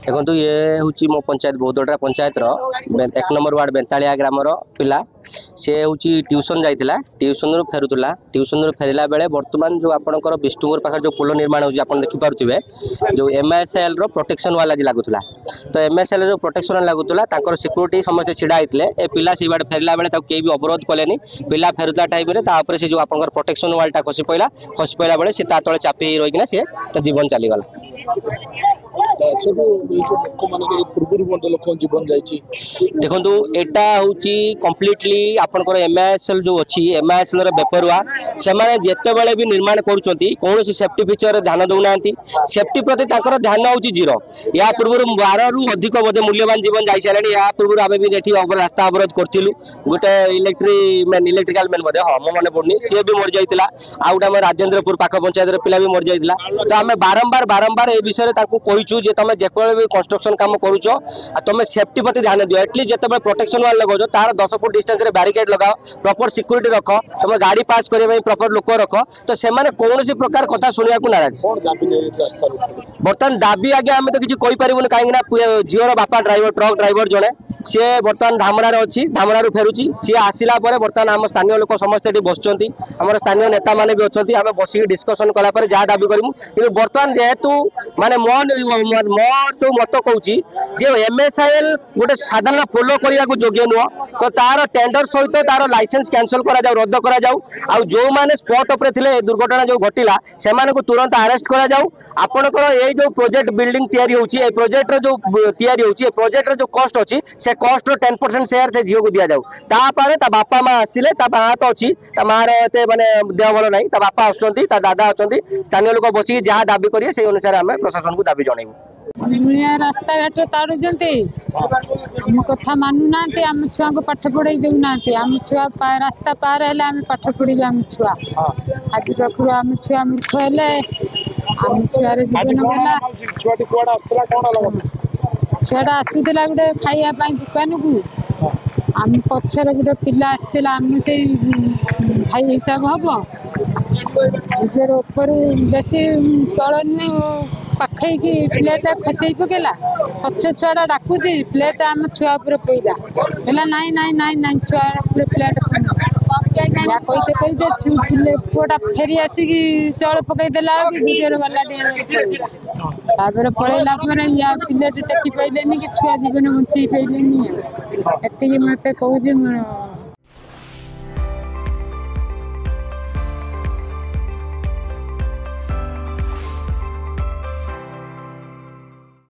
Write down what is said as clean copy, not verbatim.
देखो ये हूँ मो पंचायत बौद्धडा पंचायत एक नंबर वार्ड बेंतालिया ग्रामर पिला सी हूँ ट्यूशन जाइला ट्यूशन रु फेरुला ट्यूशन रु फेरला बेले बर्तमान जो आपंकर विष्णुपुर पाखे जो पोल निर्माण हो देखिपे जो एमएसएल रो प्रोटेक्शन वाला लगुला तो एमएसएल रो प्रोटेक्शन वाला लगुला सिक्यूरीटी समस्त छिड़ा होते ए पिला से बाटे फेरला बेले कई भी अवरोध कले पिला फेरुला टाइम से जो आप प्रोटेक्शन वालटा खसी पड़ा बेले सी तले चापी रहीकिना सी जीवन चलीगला देखो एटा हूँ कम्प्लीटली आपनकर एमआईएसएल जो अच्छी एमआईएसएल बेपरुआ से जिते बड़े भी निर्माण कौन सेफ्टी फीचर ध्यान दौना सेफ्टी प्रति ध्यान हूँ जीरो या पूर्व 12 रु अधिक बोधे मूल्यवान जीवन जाई सारे या पूर्व आम भी रास्ता अवरोध करूँ गोटे इलेक्ट्रिकल मैन बोधे हाँ मो मन पड़नी सी भी मरी जाता आ गए राजेन्द्रपुर पाख पंचायत पिला भी मरी जाता तो आम बारंबार ए विषय कहीचु तुम जो भी कंस्ट्रक्शन काम करुच तुम सेफ्टी प्रति ध्यान दियो एटलिस्ट जिते प्रोटेक्शन वाल लगाओ तार 10 फुट डिस्टेंस रे बैरिकेड लगाओ प्रॉपर सिक्यूरीटी रख तुम गाड़ी पास करने प्रॉपर लोक रख तो से कौन प्रकार कथा शुणा नाराज बर्तमान दाबी आगे आम तो किसी कहींपारूँ कहीं झीवर बापा ड्राइवर ट्रक ड्राइवर जड़े सी बर्तमान धामरा अच्छी धामरा फेरुची सी आसला बर्तमान आम स्थानीय लोक समस्ते बस आम स्थानीय नेता मैंने भी अच्छा आम बसिक डिस्कसन कलापर जहाँ दाबी करूँ कि बर्तमान जेहेतु माने मोर जो मत कहूँ एमएसआईएल गोटे साधारण पोल करने को योग्य नुह तो तार टेंडर सहित तार लाइसेंस कैंसल करा रद्द करा जो मैंने स्पॉट उपर थे दुर्घटना जो घटला से तुरंत अरेस्ट करा आपनकर ये जो प्रोजेक्ट बिल्डिंग तैयारी होची ए प्रोजेक्ट जो तैयारी होची ए प्रोजेक्ट जो कॉस्ट अच्छी से कॉस्ट 10% शेयर से झील को दि जाऊ तापर ता बापा माँ आसिले माँ तो अच्छी मार एत माने देह भल ना बापा आसुँच दादा अच्छा स्थानीय लोक बसिक जहाँ दाबी करेंगे से अनुसार आम प्रशासन को दाबी जनइबू रास्ता घाट ताड़ुं कथा मानुना आम छुआ को पाठ पढ़ाई देना आम छुआ रास्ता पार है आम पाठ पढ़ी आम छुआ आज पाखु आम छुआ मूर्ख है आम छुआर जीवन गला छुआटा आसूला गोटे खावाई दुकान को आम पचर गोटे पिला आसला आम से भाई हिसाब हम निजर ऊपर बेसी तल नुहे पाखे की प्लेट खसई पकेला पछ छुआटा डाकुची प्लेट आम छुआ पईला नाई नाई नाई नाई छुआ प्लेट कहते कहते पुआटा फेरी आसिक चल पकईदेला गुजर वाला पलैला या प्लेट टेकी पाइले कि छुआ जीवन बंचई पाइले एति मत कहूँ मोर